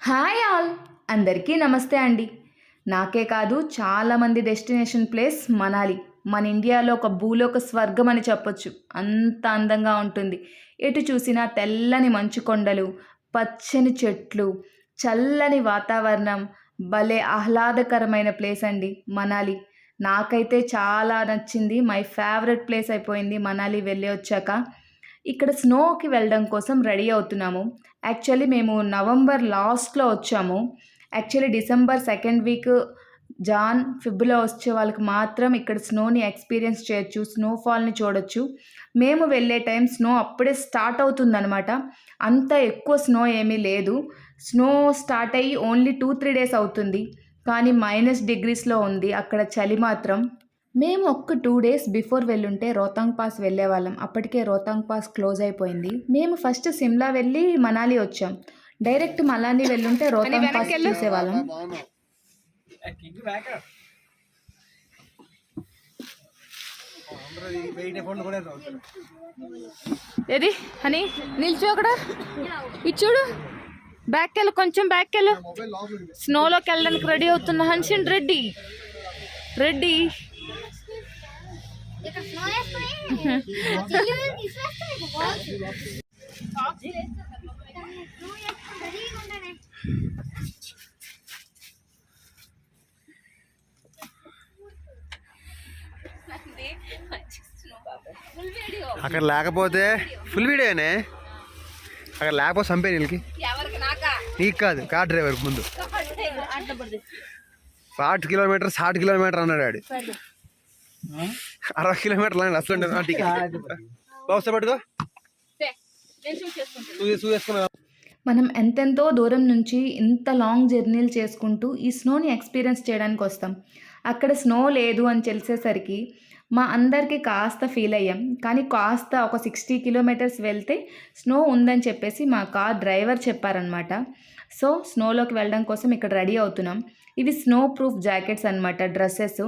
Hi all, అందరికీ నమస్తే అండి. నాకే కాదు చాలామంది డెస్టినేషన్ ప్లేస్ మనాలి. మన ఇండియాలో ఒక భూలోక స్వర్గం అని చెప్పొచ్చు. అంత అందంగా ఉంటుంది. ఎటు చూసినా తెల్లని మంచు కొండలు, పచ్చని చెట్లు, చల్లని వాతావరణం, భలే ఆహ్లాదకరమైన ప్లేస్ అండి మనాలి. నాకైతే చాలా నచ్చింది. మై ఫేవరెట్ ప్లేస్ అయిపోయింది మనాలి వెళ్ళి వచ్చాక. ఇక్కడ స్నోకి వెళ్ళడం కోసం రెడీ అవుతున్నాము. యాక్చువల్లీ మేము నవంబర్ లాస్ట్‌లో వచ్చాము. యాక్చువల్లీ డిసెంబర్ సెకండ్ వీక్ ఫిబ్‌లో వచ్చే వాళ్ళకి మాత్రం ఇక్కడ స్నోని ఎక్స్‌పీరియన్స్ చేయొచ్చు. స్నోఫాల్‌ని చూడొచ్చు. మేము వెళ్ళే టైం స్నో అప్పుడే స్టార్ట్ అవుతుందనమాట. అంత ఎక్కువ స్నో ఏమీ లేదు. స్నో స్టార్ట్ అయ్యి ఓన్లీ 2, 3 డేస్ అవుతుంది. కానీ -డిగ్రీస్‌లో ఉంది అక్కడ చలి మాత్రం. మేము ఒక 2 డేస్ బిఫోర్ వెళ్ళుంటే రోహతాంగ్ పాస్ వెళ్ళేవాళ్ళం. అప్పటికే రోహతాంగ్ పాస్ క్లోజ్ అయిపోయింది. మేము ఫస్ట్ సిమ్లా వెళ్ళి మనాలి వచ్చాం. డైరెక్ట్ మనాలి వెళ్ళుంటే రోహతాంగ్ పాస్ చూసేవాళ్ళం. ఏది హనీ నిల్చో అక్కడ ఇచ్చుడు బ్యాక్ వెళ్ళు, కొంచెం బ్యాక్ వెళ్ళు. స్నోలోకి వెళ్ళడానికి రెడీ అవుతున్న హన్సిన్ రెడ్డి రెడ్డి అక్కడ లేకపోతే ఫుల్ వీడియోనే. అక్కడ లేకపోతే చంపే నీళ్ళకి నీకు కాదు కార్ డ్రైవర్ ముందు 60 కిలోమీటర్ 60 కిలోమీటర్ అన్నాడు ఆడు. 60 కిలోమీటర్లు అని అసలు బాగా పట్టుకో. మనం ఎంతెంతో దూరం నుంచి ఇంత లాంగ్ జర్నీలు చేసుకుంటూ ఈ స్నోని ఎక్స్పీరియన్స్ చేయడానికి వస్తాం. అక్కడ స్నో లేదు అని తెలిసేసరికి మా అందరికీ కాస్త ఫీల్ అయ్యాం. కానీ కాస్త ఒక 60 కిలోమీటర్స్ వెళ్తే స్నో ఉందని చెప్పేసి మా కార్ డ్రైవర్ చెప్పారనమాట. సో స్నోలోకి వెళ్ళడం కోసం ఇక్కడ రెడీ అవుతున్నాం. ఇవి స్నో ప్రూఫ్ జాకెట్స్ అనమాట, డ్రెస్సెస్.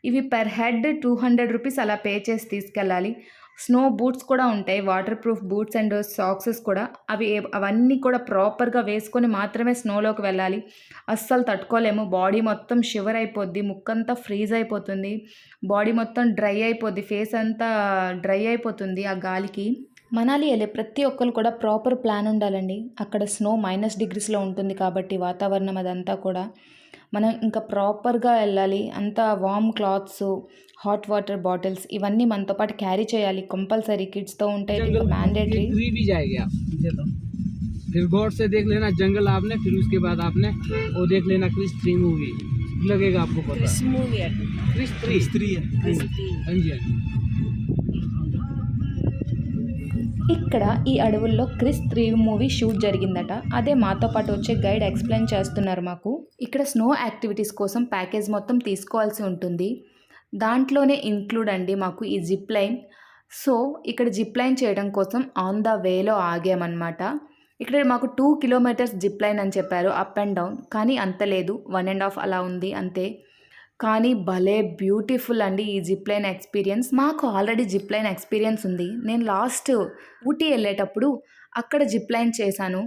ఇవి పర్ హెడ్ 200 రూపీస్ అలా పే చేసి తీసుకెళ్ళాలి. స్నో బూట్స్ కూడా ఉంటాయి, water proof boots and socks కూడా. అవన్నీ కూడా ప్రాపర్గా వేసుకొని మాత్రమే స్నోలోకి వెళ్ళాలి. అస్సలు తట్టుకోలేము. బాడీ మొత్తం షివర్ అయిపోద్ది, ముక్కంతా ఫ్రీజ్ అయిపోతుంది, బాడీ మొత్తం డ్రై అయిపోద్ది, ఫేస్ అంతా డ్రై అయిపోతుంది ఆ గాలికి. మనాలి వెళ్ళే ప్రతి ఒక్కరు కూడా ప్రాపర్ ప్లాన్ ఉండాలండి. అక్కడ స్నో -డిగ్రీస్లో ఉంటుంది కాబట్టి వాతావరణం అదంతా కూడా మనం ఇంకా ప్రాపర్గా వెళ్ళాలి. అంతా warm clothes, hot water bottles ఇవన్నీ మనతో పాటు క్యారీ చేయాలి కంపల్సరీ. కిడ్స్తో ఉంటే ఇంకా మ్యాండేటరీ. फिर गौर से देख लेना जंगल आपने, फिर उसके बाद आपने वो देख लेना क्रिस 3 मूवी लगेगा आपको पता। क्रिस मूवी है, क्रिस 3 है। हाँ जी। ఇక్కడ ఈ అడవుల్లో క్రిస్ 3 మూవీ షూట్ జరిగిందట. అదే మాతో పాటు వచ్చే గైడ్ ఎక్స్ప్లెయిన్ చేస్తున్నారు మాకు. ఇక్కడ స్నో యాక్టివిటీస్ కోసం ప్యాకేజ్ మొత్తం తీసుకోవాల్సి ఉంటుంది. దాంట్లోనే ఇంక్లూడ్ అండి మాకు ఈ జిప్ లైన్. సో ఇక్కడ జిప్ లైన్ చేయడం కోసం ఆన్ ద వేలో ఆగామన్నమాట. ఇక్కడ మాకు 2 కిలోమీటర్స్ జిప్ లైన్ అని చెప్పారు, అప్ అండ్ డౌన్. కానీ అంత లేదు, 1.5 అలా ఉంది అంతే. కానీ భలే బ్యూటిఫుల్ అండి ఈ జిప్ లైన్ ఎక్స్పీరియన్స్. మాకు ఆల్రెడీ జిప్ లైన్ ఎక్స్పీరియన్స్ ఉంది. నేను లాస్ట్ ఊటీ వెళ్ళేటప్పుడు అక్కడ జిప్ లైన్ చేశాను.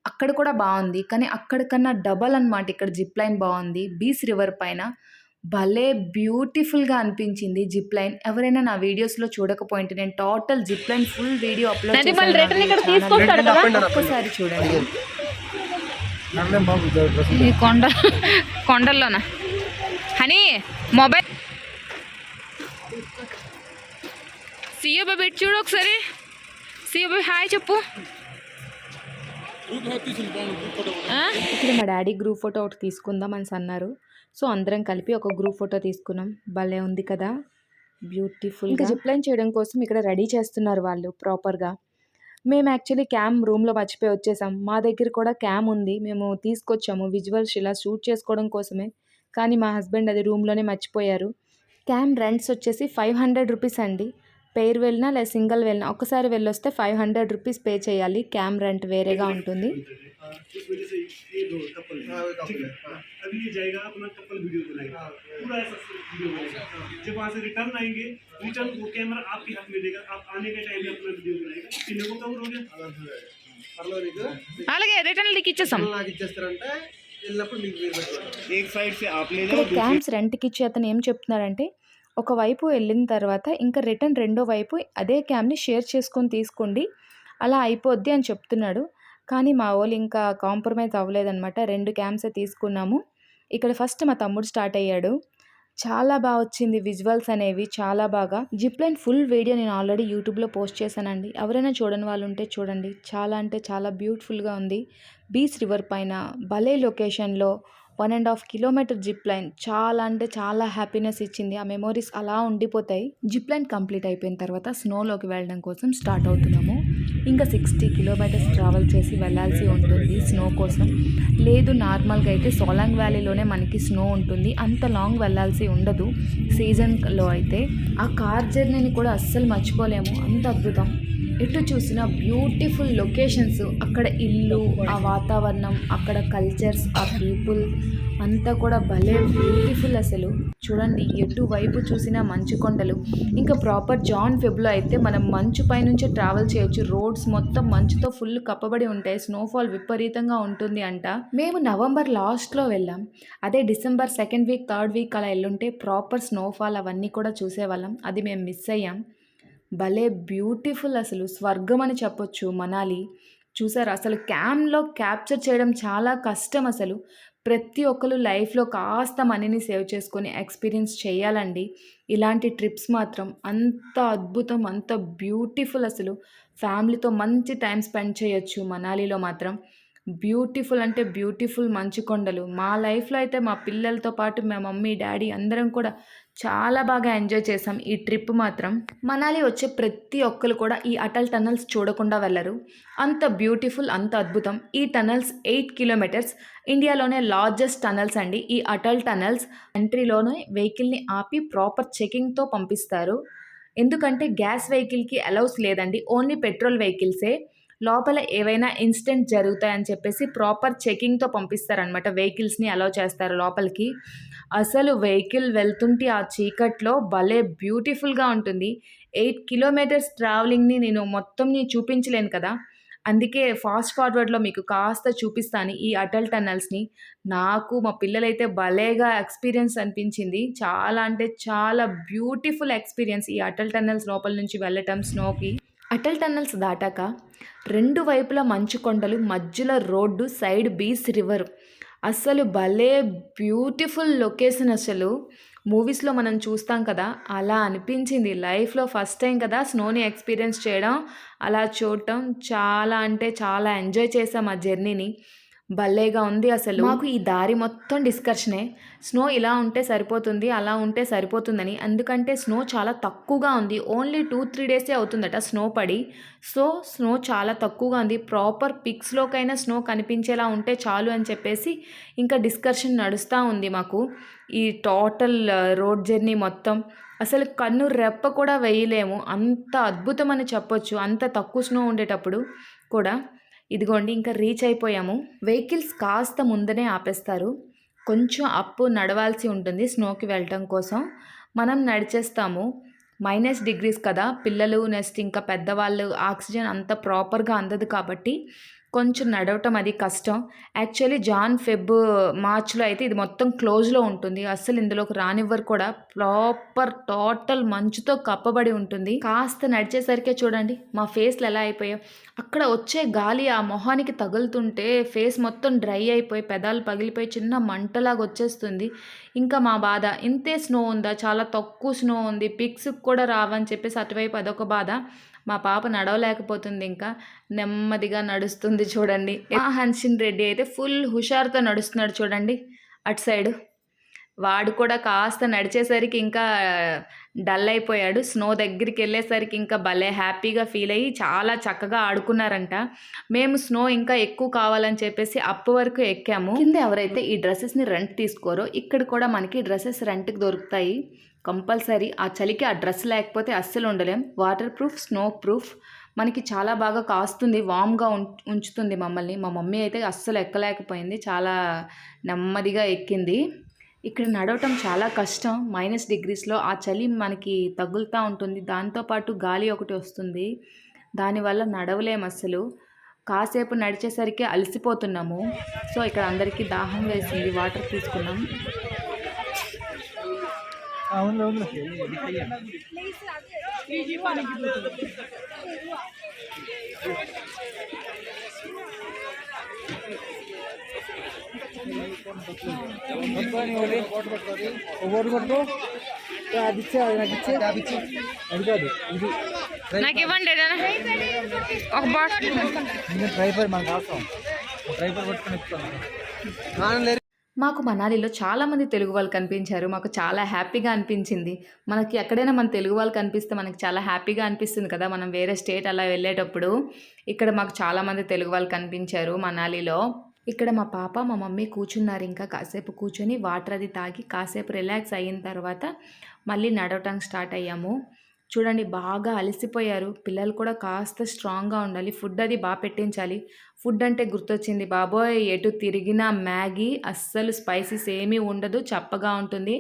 అక్కడ కూడా బాగుంది, కానీ అక్కడికన్నా డబల్ అనమాట ఇక్కడ జిప్ లైన్ బాగుంది. బీచ్ రివర్ పైన భలే బ్యూటిఫుల్గా అనిపించింది జిప్ లైన్. ఎవరైనా నా వీడియోస్లో చూడకపోయింటే నేను total zip line full video upload చేశాను, ఒక్కసారి చూడండి. ఈ కొండల్లోనా హనీ మొబైల్ సియో బాబు ఇటు చూడు ఒకసారి. సియో బాబు హాయ్ చెప్పు. ఇక్కడ మా డాడీ గ్రూప్ ఫోటో ఒకటి తీసుకుందాం అని అన్నారు. సో అందరం కలిపి ఒక గ్రూప్ ఫోటో తీసుకున్నాం. భలే ఉంది కదా, బ్యూటిఫుల్. ఇంకా జిప్ లైన్ చేయడం కోసం ఇక్కడ రెడీ చేస్తున్నారు వాళ్ళు ప్రాపర్గా. మేము యాక్చువల్లీ క్యామ్ రూమ్లో మర్చిపోయి వచ్చేసాం. మా దగ్గర కూడా క్యామ్ ఉంది, మేము తీసుకొచ్చాము విజువల్స్ ఇలా షూట్ చేసుకోవడం కోసమే. కానీ మా హస్బెండ్ అది రూమ్లోనే మర్చిపోయారు. క్యామ్ రెంట్స్ వచ్చేసి 500 రూపీస్ అండి. పెయిర్ వెళ్ళినా లేదా సింగిల్ వెళ్ళినా ఒకసారి వెళ్ళొస్తే 500 రూపీస్ పే చేయాలి. క్యామ్ రెంట్ వేరేగా ఉంటుంది. अभी ये जाएगा अपना कपल वीडियो बनाएगा, पूरा ऐसा वीडियो बनाएगा। जब वहाँ से रिटर्न आएंगे, रिटर्न वो कैमरा आपके हाथ में देगा, आप आने के टाइम में अपना वीडियो बनाएगा। कितने को कवर हो गया? అలాగే రిటర్న్ ఇచ్చేసాం. నాకు ఇచ్చేస్తారంటే వెళ్ళినప్పుడు మీకు మీరు పెట్టుకోండి. एक साइड से आप ले ఇక్కడ जाओ, క్యాంప్స్ రెంట్కి ఇచ్చి అతను ఏం చెప్తున్నాడంటే ఒకవైపు వెళ్ళిన తర్వాత ఇంకా రిటర్న్ రెండో వైపు అదే క్యామ్ని షేర్ చేసుకొని తీసుకోండి, అలా అయిపోద్ది అని చెప్తున్నాడు. కానీ మా వాళ్ళు ఇంకా కాంప్రమైజ్ అవ్వలేదన్నమాట. 2 క్యామ్సే తీసుకున్నాము. ఇక్కడ ఫస్ట్ మా తమ్ముడు స్టార్ట్ అయ్యాడు. చాలా బాగా వచ్చింది విజువల్స్ అనేవి, చాలా బాగా. జిప్ లైన్ ఫుల్ వీడియో నేను ఆల్రెడీ యూట్యూబ్లో పోస్ట్ చేశానండి. ఎవరైనా చూడని వాళ్ళు ఉంటే చూడండి. చాలా అంటే చాలా బ్యూటిఫుల్గా ఉంది. బీచ్ రివర్ పైన భలే లొకేషన్లో 1.5 కిలోమీటర్ జిప్ లైన్ చాలా అంటే చాలా హ్యాపీనెస్ ఇచ్చింది. ఆ మెమోరీస్ అలా ఉండిపోతాయి. జిప్ లైన్ కంప్లీట్ అయిపోయిన తర్వాత స్నోలోకి వెళ్ళడం కోసం స్టార్ట్ అవుతున్నాము. ఇంకా 60 కిలోమీటర్స్ ట్రావెల్ చేసి వెళ్ళాల్సి ఉంటుంది స్నో కోసం. లేదు నార్మల్గా అయితే సోలాంగ్ వ్యాలీలోనే మనకి స్నో ఉంటుంది, అంత లాంగ్ వెళ్ళాల్సి ఉండదు సీజన్లో అయితే. ఆ కార్ జర్నీని కూడా అస్సలు మర్చిపోలేము, అంత అద్భుతం. ఎటు చూసినా బ్యూటిఫుల్ లొకేషన్స్, అక్కడ ఇల్లు, ఆ వాతావరణం, అక్కడ కల్చర్స్, ఆ పీపుల్ అంతా కూడా భలే బ్యూటిఫుల్. అసలు చూడండి ఎటువైపు చూసినా మంచు కొండలు. ఇంకా ప్రాపర్ జాన్ ఫెబ్లో అయితే మనం మంచు పైనుంచే ట్రావెల్ చేయొచ్చు. రోడ్స్ మొత్తం మంచుతో ఫుల్ కప్పబడి ఉంటాయి. స్నోఫాల్ విపరీతంగా ఉంటుంది అంట. మేము నవంబర్ లాస్ట్లో వెళ్ళాం. అదే December 2nd week 3rd week అలా వెళ్ళుంటే ప్రాపర్ స్నోఫాల్ అవన్నీ కూడా చూసేవాళ్ళం. అది మేము మిస్ అయ్యాం. భలే బ్యూటిఫుల్, అసలు స్వర్గం అని చెప్పొచ్చు మనాలి. చూసారు అసలు క్యామ్లో క్యాప్చర్ చేయడం చాలా కష్టం. అసలు ప్రతి ఒక్కరు లైఫ్లో కాస్త మనీని సేవ్ చేసుకొని ఎక్స్పీరియన్స్ చేయాలండి ఇలాంటి ట్రిప్స్. మాత్రం అంత అద్భుతం, అంత బ్యూటిఫుల్. అసలు ఫ్యామిలీతో మంచి టైం స్పెండ్ చేయొచ్చు మనాలిలో మాత్రం. బ్యూటిఫుల్ అంటే బ్యూటిఫుల్ మంచు కొండలు. మా లైఫ్లో అయితే మా పిల్లలతో పాటు మా మమ్మీ డాడీ అందరం కూడా చాలా బాగా ఎంజాయ్ చేసాం ఈ ట్రిప్ మాత్రం. మనాలి వచ్చే ప్రతి ఒక్కరు కూడా ఈ అటల్ టనల్స్ చూడకుండా వెళ్ళరు, అంత బ్యూటిఫుల్, అంత అద్భుతం. ఈ టనల్స్ 8 కిలోమీటర్స్, ఇండియాలోనే లార్జెస్ట్ టనల్స్ అండి ఈ అటల్ టనల్స్. ఎంట్రీలోనే వెహికల్ని ఆపి ప్రాపర్ చెకింగ్తో పంపిస్తారు. ఎందుకంటే గ్యాస్ వెహికల్కి అలౌస్ లేదండి, ఓన్లీ పెట్రోల్ వెహికల్సే. లోపల ఏవైనా ఇన్సిడెంట్ జరుగుతాయని చెప్పేసి ప్రాపర్ చెకింగ్తో పంపిస్తారనమాట. వెహికల్స్ని అలౌ చేస్తారు లోపలికి. అసలు వెహికల్ వెళ్తుంటే ఆ చీకట్లో భలే బ్యూటిఫుల్గా ఉంటుంది. 8 కిలోమీటర్స్ ట్రావెలింగ్ని నేను మొత్తం చూపించలేను కదా, అందుకే ఫాస్ట్ ఫార్వర్డ్లో మీకు కాస్త చూపిస్తాను ఈ అటల్ టనల్స్ని. నాకు మా పిల్లలైతే భలేగా ఎక్స్పీరియన్స్ అనిపించింది. చాలా అంటే చాలా బ్యూటిఫుల్ ఎక్స్పీరియన్స్ ఈ అటల్ టనల్స్ లోపల నుంచి వెళ్ళటం స్నోకి. అటల్ టన్నల్స్ దాటాక 2 వైపులా మంచు కొండలు, మధ్యలో రోడ్డు, సైడ్ బీచ్ రివర్. అసలు భలే బ్యూటిఫుల్ లొకేషన్. అసలు మూవీస్లో మనం చూస్తాం కదా అలా అనిపించింది. లైఫ్లో ఫస్ట్ టైం కదా స్నోని ఎక్స్పీరియన్స్ చేయడం, అలా చూడటం చాలా అంటే చాలా ఎంజాయ్ చేసాం ఆ జర్నీని. భలేగా ఉంది. అసలు మాకు ఈ దారి మొత్తం డిస్కషనే. స్నో ఇలా ఉంటే సరిపోతుంది, అలా ఉంటే సరిపోతుందని. ఎందుకంటే స్నో చాలా తక్కువగా ఉంది, ఓన్లీ 2-3 డేసే అవుతుందట స్నో పడి. సో స్నో చాలా తక్కువగా ఉంది, ప్రాపర్ పిక్స్లోకైనా స్నో కనిపించేలా ఉంటే చాలు అని చెప్పేసి ఇంకా డిస్కషన్ నడుస్తూ ఉంది మాకు ఈ టోటల్ రోడ్ జర్నీ మొత్తం. అసలు కన్ను రెప్ప కూడా వేయలేము, అంత అద్భుతం అని చెప్పొచ్చు, అంత తక్కువ స్నో ఉండేటప్పుడు కూడా. ఇదిగోండి ఇంకా రీచ్ అయిపోయాము. వెహికల్స్ కాస్త ముందనే ఆపేస్తారు, కొంచెం అప్పు నడవాల్సి ఉంటుంది స్నోకి వెళ్ళటం కోసం. మనం నడిచేస్తాము. -డిగ్రీస్ కదా, పిల్లలు నెక్స్ట్ ఇంకా పెద్దవాళ్ళు ఆక్సిజన్ అంత ప్రాపర్గా అందదు కాబట్టి కొంచెం నడవటం అది కష్టం. యాక్చువల్లీ జాన్ ఫెబ్ మార్చ్లో అయితే ఇది మొత్తం క్లోజ్లో ఉంటుంది, అస్సలు ఇందులోకి రానివ్వరు కూడా. ప్రాపర్ టోటల్ మంచుతో కప్పబడి ఉంటుంది. కాస్త నడిచేసరికే చూడండి మా ఫేస్లు ఎలా అయిపోయాయి. అక్కడ వచ్చే గాలి ఆ మొహానికి తగులుతుంటే ఫేస్ మొత్తం డ్రై అయిపోయి పెదాలు పగిలిపోయి చిన్న మంటలాగా వచ్చేస్తుంది. ఇంకా మా బాధ, ఇంతే స్నో ఉందా, చాలా తక్కువ స్నో ఉంది, పిక్స్కి కూడా రావని చెప్పేసి అటువైపు అదొక బాధ. మా పాప నడవలేకపోతుంది, ఇంకా నెమ్మదిగా నడుస్తుంది చూడండి. హన్సిన్ రెడ్డి అయితే ఫుల్ హుషారుతో నడుస్తున్నాడు చూడండి అటు సైడు. వాడు కూడా కాస్త నడిచేసరికి ఇంకా డల్ అయిపోయాడు. స్నో దగ్గరికి వెళ్ళేసరికి ఇంకా భలే హ్యాపీగా ఫీల్ అయ్యి చాలా చక్కగా ఆడుకున్నారంట. మేము స్నో ఇంకా ఎక్కువ కావాలని చెప్పేసి అప్పు వరకు ఎక్కాము. కింద ఎవరైతే ఈ డ్రెస్సెస్ని రెంట్ తీసుకోరో ఇక్కడ కూడా మనకి డ్రెస్సెస్ రెంట్కి దొరుకుతాయి కంపల్సరీ. ఆ చలికి ఆ డ్రెస్ లేకపోతే అస్సలు ఉండలేం. వాటర్ ప్రూఫ్, స్నో ప్రూఫ్, మనకి చాలా బాగా కాస్తుంది, వామ్గా ఉంచుతుంది మమ్మల్ని. మా మమ్మీ అయితే అస్సలు ఎక్కలేకపోయింది, చాలా నెమ్మదిగా ఎక్కింది. ఇక్కడ నడవటం చాలా కష్టం, -డిగ్రీస్లో ఆ చలి మనకి తగులుతూ ఉంటుంది, దాంతోపాటు గాలి ఒకటి వస్తుంది, దానివల్ల నడవలేము అస్సలు. కాసేపు నడిచేసరికి అలసిపోతున్నాము. సో ఇక్కడ అందరికీ దాహం వేసింది, వాటర్ తీసుకున్నాం. నాకు ఇవ్వండి ఏదైనా ఒక బాటిల్. మాకు మనాలిలో చాలామంది తెలుగు వాళ్ళు కనిపించారు. మాకు చాలా హ్యాపీగా అనిపించింది. మనకి ఎక్కడైనా మన తెలుగు వాళ్ళు కనిపిస్తే మనకి చాలా హ్యాపీగా అనిపిస్తుంది కదా, మనం వేరే స్టేట్ అలా వెళ్ళేటప్పుడు. ఇక్కడ మాకు చాలామంది తెలుగు వాళ్ళు కనిపించారు మనాలిలో. ఇక్కడ మా పాప మా మమ్మీ కూర్చున్నారు. ఇంకా కాసేపు కూర్చొని వాటర్ అది తాగి కాసేపు రిలాక్స్ అయిన తర్వాత మళ్ళీ నడవటానికి స్టార్ట్ అయ్యాము. చూడండి బాగా అలసిపోయారు. పిల్లలు కూడా కాస్త స్ట్రాంగ్గా ఉండాలి. ఫుడ్ అది బాగా పెట్టించాలి. ఫుడ్ అంటే గుర్తొచ్చింది, బాబోయ్ ఎటు తిరిగినా మ్యాగీ, అస్సలు స్పైసీస్ ఏమీ ఉండదు, చప్పగా ఉంటుంది.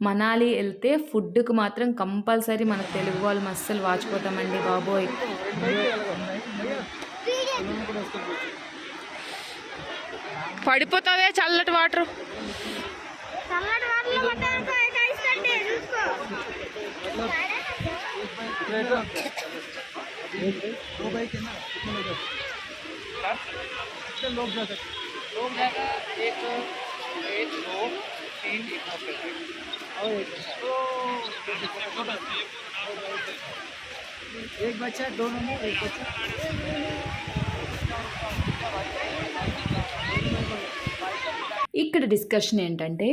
మనాలి వెళ్తే ఫుడ్కి మాత్రం కంపల్సరీ మన తెలుగు వాళ్ళం అస్సలు వాచిపోతామండి బాబోయ్. పడిపోతావే చల్లటి వాటర్. एक बच्चा दोनों में एक बच्चा ఇక్కడ డిస్కషన్ ఏంటంటే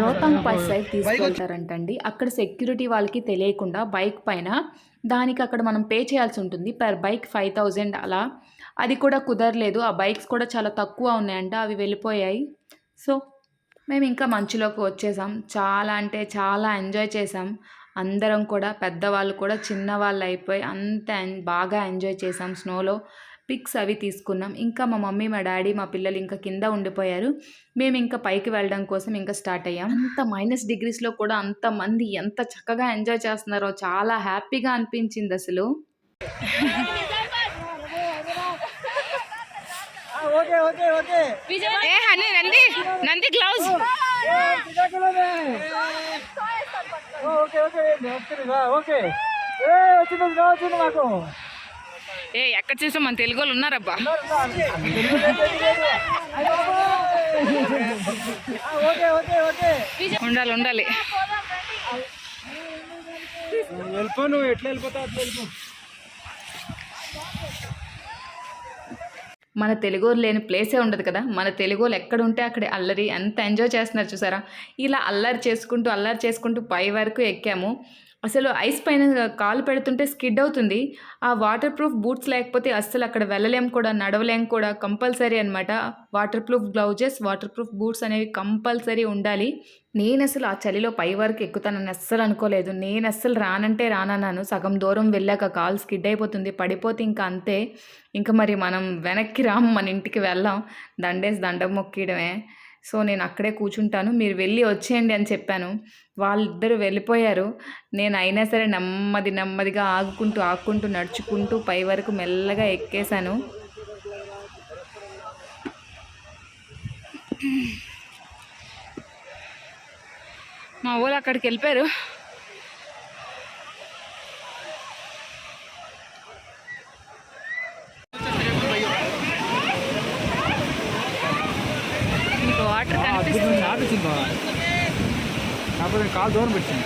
రోహతాంగ్ పాస్ సైడ్ తీసుకెళ్తారంటండి. అక్కడ సెక్యూరిటీ వాళ్ళకి తెలియకుండా బైక్ పైన దానికి అక్కడ మనం పే చేయాల్సి ఉంటుంది. పర్ బైక్ 5000 అలా. అది కూడా కుదరలేదు. ఆ బైక్స్ కూడా చాలా తక్కువ ఉన్నాయంట, అవి వెళ్ళిపోయాయి. సో మేము ఇంకా మంచులోకి వచ్చేసాం. చాలా అంటే చాలా ఎంజాయ్ చేసాం. అందరం కూడా, పెద్దవాళ్ళు కూడా చిన్నవాళ్ళు అయిపోయి అంత బాగా ఎంజాయ్ చేసాం. స్నోలో పిక్స్ అవి తీసుకున్నాం. ఇంకా మా మమ్మీ మా డాడీ మా పిల్లలు ఇంకా కింద ఉండిపోయారు. మేము ఇంకా పైకి వెళ్ళడం కోసం ఇంకా స్టార్ట్ అయ్యాం. అంత -డిగ్రీస్లో కూడా అంతమంది ఎంత చక్కగా ఎంజాయ్ చేస్తున్నారో చాలా హ్యాపీగా అనిపించింది అసలు. ఏ హనీ నంది గ్లౌజ్. ఏ ఎక్కడ చూసా మన తెలుగు వాళ్ళు ఉన్నారబ్బా. ఉండాలి ఉండాలి. నువ్వు ఎట్లా వెళ్ళిపోతావు అట్లా వెళ్ళిపో. మన తెలుగు లేని ప్లేసే ఉండదు కదా. మన తెలుగు వాళ్ళు ఎక్కడ ఉంటే అక్కడ అల్లరి ఎంత ఎంజాయ్ చేస్తున్నారు చూసారా. ఇలా అల్లరి చేసుకుంటూ పై వరకు ఎక్కాము. అసలు ఐస్ పైన కాలు పెడుతుంటే స్కిడ్ అవుతుంది. ఆ వాటర్ ప్రూఫ్ బూట్స్ లేకపోతే అస్సలు అక్కడ వెళ్ళలేం కూడా, నడవలేం కూడా. కంపల్సరీ అనమాట. Water proof gloves, water proof boots అనేవి కంపల్సరీ ఉండాలి. నేను అసలు ఆ చలిలో పై వరకు ఎక్కుతానని అస్సలు అనుకోలేదు. నేను అస్సలు రానంటే రానన్నాను. సగం దూరం వెళ్ళాక కాలు స్కిడ్ అయిపోతుంది, పడిపోతే ఇంకా అంతే. ఇంకా మరి మనం వెనక్కి రాము, మన ఇంటికి వెళ్ళాం. దండేసి దండం మొక్కడమే. సో నేను అక్కడే కూర్చుంటాను, మీరు వెళ్ళి వచ్చేయండి అని చెప్పాను. వాళ్ళిద్దరూ వెళ్ళిపోయారు. నేను అయినా సరే నెమ్మదిగా ఆగుకుంటూ నడుచుకుంటూ పై వరకు మెల్లగా ఎక్కేశాను. మా ఊళ్ళు అక్కడికి వెళ్ళిపోయారు. వాటర్ కనిపిస్తుంది. కాకపోతే కాలు దూరం పెట్టింది.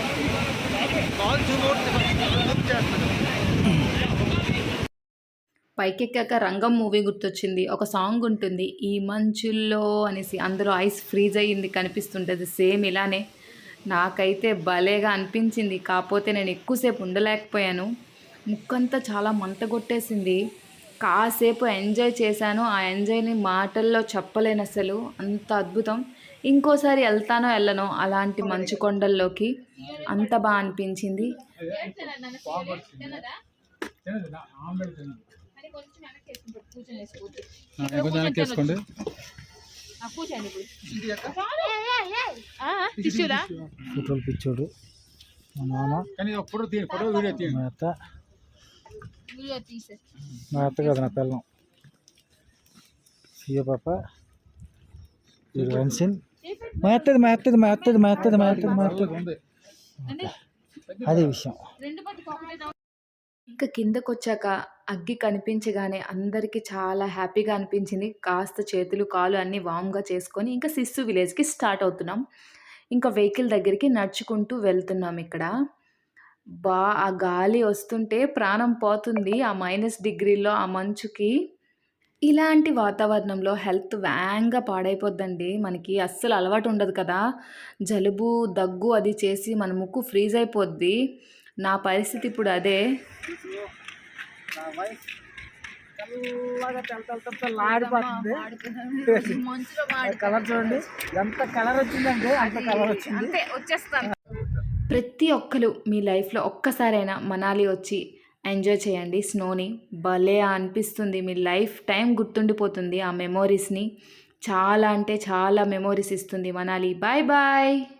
పైకెక్కాక రంగం మూవీ గుర్తొచ్చింది. ఒక సాంగ్ ఉంటుంది, ఈ మంచుల్లో అనేసి. అందులో ఐస్ ఫ్రీజ్ అయ్యింది కనిపిస్తుంటుంది. సేమ్ ఇలానే నాకైతే భలేగా అనిపించింది. కాకపోతే నేను ఎక్కువసేపు ఉండలేకపోయాను. ముక్కంతా చాలా మంట కొట్టేసింది. కాసేపు ఎంజాయ్ చేశాను. ఆ ఎంజాయ్ని మాటల్లో చెప్పలేను అసలు, అంత అద్భుతం. ఇంకోసారి వెళ్తానో వెళ్ళనో అలాంటి మంచు కొండల్లోకి. అంత బాగా అనిపించింది. పిచ్చోడు మా అత్త కదా నా పిల్లం. ये पापा ये रनसिन అదే విషయం. ఇంకా కిందకు వచ్చాక అగ్గి కనిపించగానే అందరికీ చాలా హ్యాపీగా అనిపించింది. కాస్త చేతులు కాళ్ళు అన్నీ వామ్గా చేసుకొని ఇంకా సిస్సు విలేజ్కి స్టార్ట్ అవుతున్నాం. ఇంకా వెహికల్ దగ్గరికి నడుచుకుంటూ వెళ్తున్నాం. ఇక్కడ ఆ గాలి వస్తుంటే ప్రాణం పోతుంది. ఆ -డిగ్రీలో ఆ మంచుకి. ఇలాంటి వాతావరణంలో హెల్త్ వేగంగా పాడైపోద్దండి. మనకి అస్సలు అలవాటు ఉండదు కదా. జలుబు దగ్గు అది చేసి మన ముక్కు ఫ్రీజ్ అయిపోద్ది. నా పరిస్థితి ఇప్పుడు అదే. ఆడిపోతుంది కలర్ చూడండి ఎంత కలర్ వచ్చిందంటే అంత కలర్ వచ్చింది. అంతే వచ్చేస్తాను. ప్రతి ఒక్కరు మీ లైఫ్లో ఒక్కసారైనా మనాలి వచ్చి ఎంజాయ్ చేయండి స్నోని. భలే అనిపిస్తుంది. మీ లైఫ్ టైం గుర్తుండిపోతుంది ఆ మెమోరీస్ని. చాలా అంటే చాలా మెమోరీస్ ఇస్తుంది మనాలి. Bye bye.